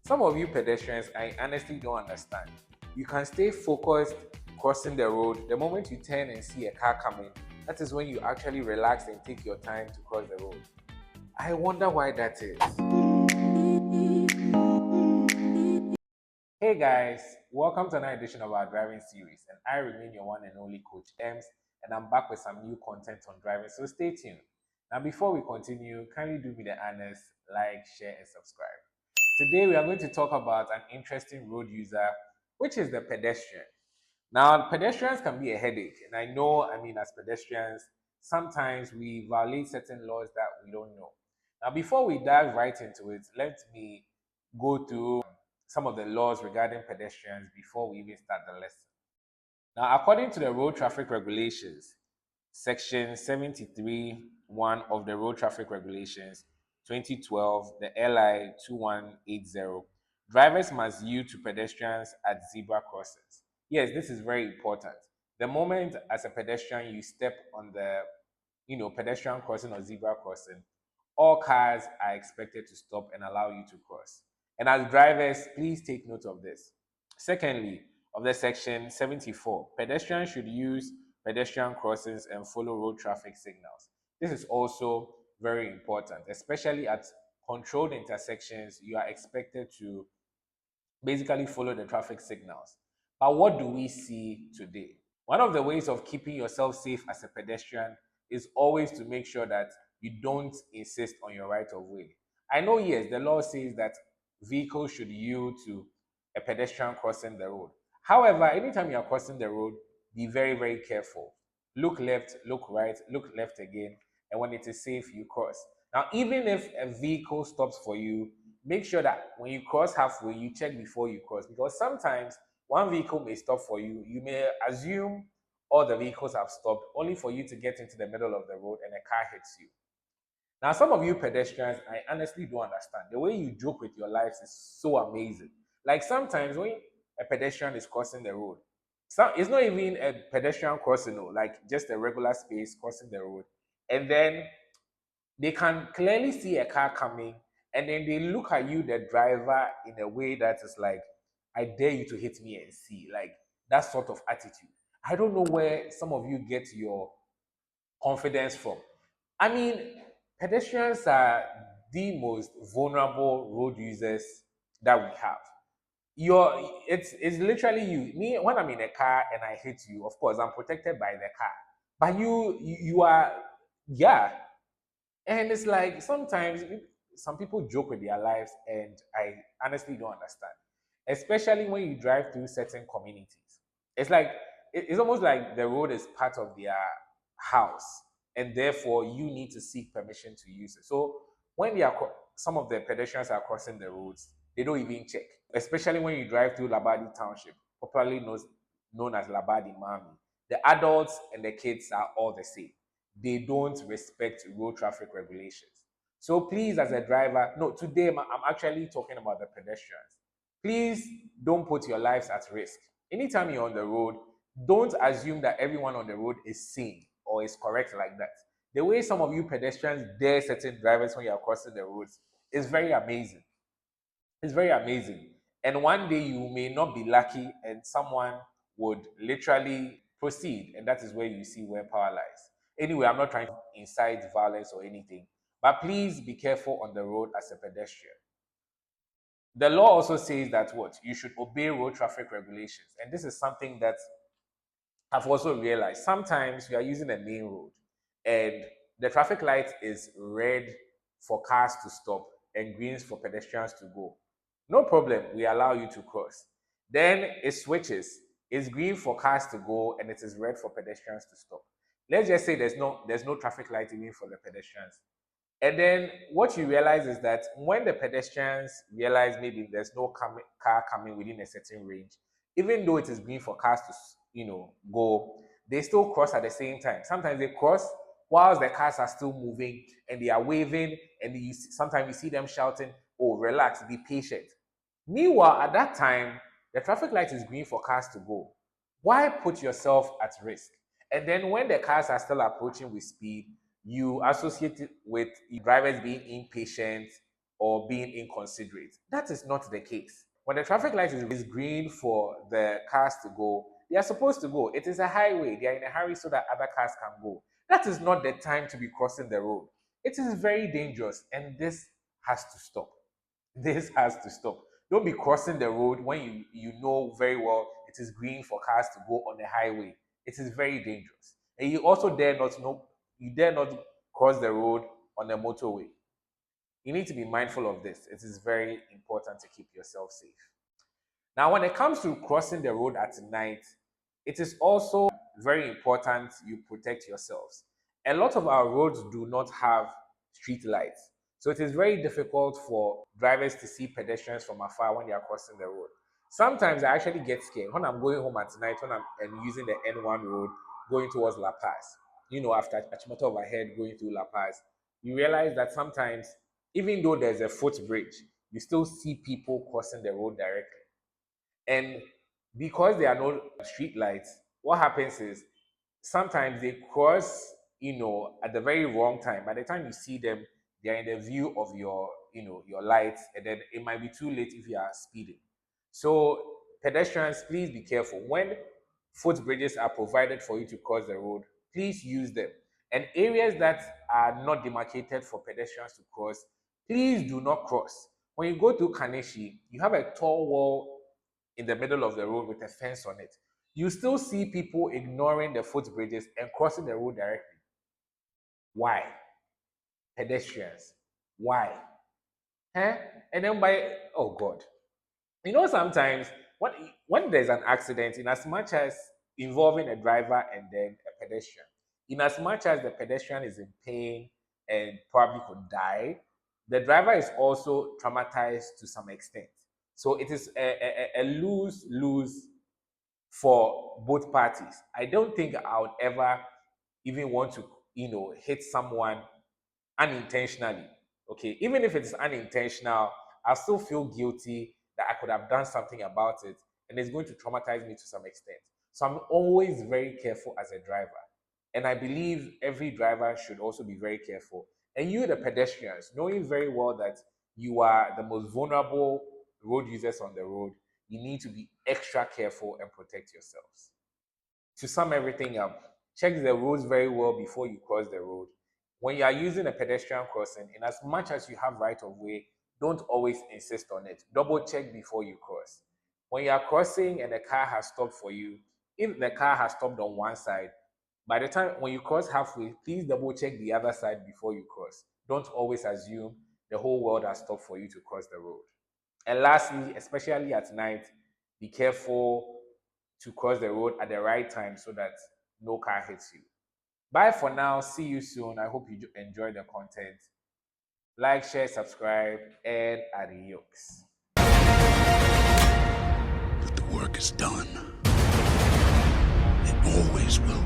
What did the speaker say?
Some of you pedestrians, I honestly don't understand. You can stay focused crossing the road. The moment you turn and see a car coming, that is when you actually relax and take your time to cross the road. I wonder why that is. Hey guys, welcome to another edition of our driving series. And I remain your one and only Coach Ems, and I'm back with some new content on driving. So stay tuned. Now, before we continue, kindly do me the honors, like, share, and subscribe. Today, we are going to talk about an interesting road user, which is the pedestrian. Now, pedestrians can be a headache, and I know, as pedestrians, sometimes we violate certain laws that we don't know. Now, before we dive right into it, let me go through some of the laws regarding pedestrians before we even start the lesson. Now, according to the road traffic regulations, Section 73 1 of the Road Traffic Regulations 2012, the LI 2180, drivers must yield to pedestrians at zebra crossings. Yes, this is very important. The moment as a pedestrian you step on the pedestrian crossing or zebra crossing, all cars are expected to stop and allow you to cross. And as drivers, please take note of this. Secondly, of the section 74, pedestrians should use pedestrian crossings and follow road traffic signals. This is also very important, especially at controlled intersections. You are expected to basically follow the traffic signals. But what do we see today? One of the ways of keeping yourself safe as a pedestrian is always to make sure that you don't insist on your right of way. I know, yes, the law says that vehicles should yield to a pedestrian crossing the road. However, anytime you are crossing the road, be very, very careful. Look left, look right, look left again, and when it is safe, you cross. Now, even if a vehicle stops for you, make sure that when you cross halfway, you check before you cross, because sometimes one vehicle may stop for you. You may assume all the vehicles have stopped, only for you to get into the middle of the road and a car hits you. Now, some of you pedestrians, I honestly don't understand. The way you joke with your lives is so amazing. Like sometimes when a pedestrian is crossing the road, it's not even a pedestrian crossing, no, like just a regular space crossing the road. And then they can clearly see a car coming, and then they look at you, the driver, in a way that is like, I dare you to hit me and see, like that sort of attitude. I don't know where some of you get your confidence from. I mean, pedestrians are the most vulnerable road users that we have. It's literally you. Me, when I'm in a car and I hit you, of course I'm protected by the car. But you are, yeah, and it's like sometimes some people joke with their lives, and I honestly don't understand. Especially when you drive through certain communities. It's like it's almost like the road is part of their house, and therefore you need to seek permission to use it. So when some of the pedestrians are crossing the roads, they don't even check. Especially when you drive through Labadi Township, popularly known as Labadi Mami. The adults and the kids are all the same. They don't respect road traffic regulations. So please, as a driver, no, today I'm actually talking about the pedestrians. Please don't put your lives at risk. Anytime you're on the road, don't assume that everyone on the road is sane or is correct like that. The way some of you pedestrians dare certain drivers when you're crossing the roads is very amazing. It's very amazing. And one day you may not be lucky and someone would literally proceed. And that is where you see where power lies. Anyway, I'm not trying to incite violence or anything, but please be careful on the road as a pedestrian. The law also says that what? You should obey road traffic regulations. And this is something that I've also realized. Sometimes you are using a main road and the traffic light is red for cars to stop and greens for pedestrians to go. No problem, we allow you to cross. Then it switches. It's green for cars to go and it is red for pedestrians to stop. Let's just say there's no traffic light even for the pedestrians. And then what you realize is that when the pedestrians realize maybe there's no car coming within a certain range, even though it is green for cars to, go, they still cross at the same time. Sometimes they cross whilst the cars are still moving and they are waving, and sometimes you see them shouting, "Oh, relax, be patient." Meanwhile, at that time, the traffic light is green for cars to go. Why put yourself at risk? And then when the cars are still approaching with speed, you associate it with drivers being impatient, or being inconsiderate. That is not the case. When the traffic light is green for the cars to go, they are supposed to go. It is a highway. They are in a hurry so that other cars can go. That is not the time to be crossing the road. It is very dangerous, and this has to stop. This has to stop. Don't be crossing the road when you know very well it is green for cars to go on the highway. It is very dangerous. And you also dare not cross the road on the motorway. You need to be mindful of this. It is very important to keep yourself safe. Now, when it comes to crossing the road at night, it is also very important you protect yourselves. A lot of our roads do not have street lights. So it is very difficult for drivers to see pedestrians from afar when they are crossing the road. Sometimes I actually get scared when I'm going home at night, when I'm using the N1 road going towards La Paz. After Achimota overhead going through La Paz, you realize that sometimes, even though there's a footbridge, you still see people crossing the road directly. And because there are no street lights, what happens is sometimes they cross, at the very wrong time. By the time you see them, they are in the view of your lights, and then it might be too late if you are speeding. So pedestrians, please be careful. When footbridges are provided for you to cross the road, please use them. And areas that are not demarcated for pedestrians to cross, please do not cross. When you go to Kaneshi, you have a tall wall in the middle of the road with a fence on it. You still see people ignoring the footbridges and crossing the road directly. Why? Pedestrians. Why? And then oh God. Sometimes when there's an accident, in as much as involving a driver and then a pedestrian, in as much as the pedestrian is in pain and probably could die, the driver is also traumatized to some extent. So it is a lose-lose for both parties. I don't think I would ever even want to, hit someone unintentionally. Okay, even if it's unintentional, I still feel guilty that I could have done something about it, and it's going to traumatize me to some extent. So I'm always very careful as a driver. And I believe every driver should also be very careful. And you, the pedestrians, knowing very well that you are the most vulnerable road users on the road, you need to be extra careful and protect yourselves. To sum everything up, check the roads very well before you cross the road. When you are using a pedestrian crossing, in as much as you have right of way, don't always insist on it. Double check before you cross. When you are crossing and the car has stopped for you, if the car has stopped on one side, by the time when you cross halfway, please double check the other side before you cross. Don't always assume the whole world has stopped for you to cross the road. And lastly, especially at night, be careful to cross the road at the right time so that no car hits you. Bye for now. See you soon. I hope you enjoy the content. Like, share, subscribe, and adios. But the work is done. It always will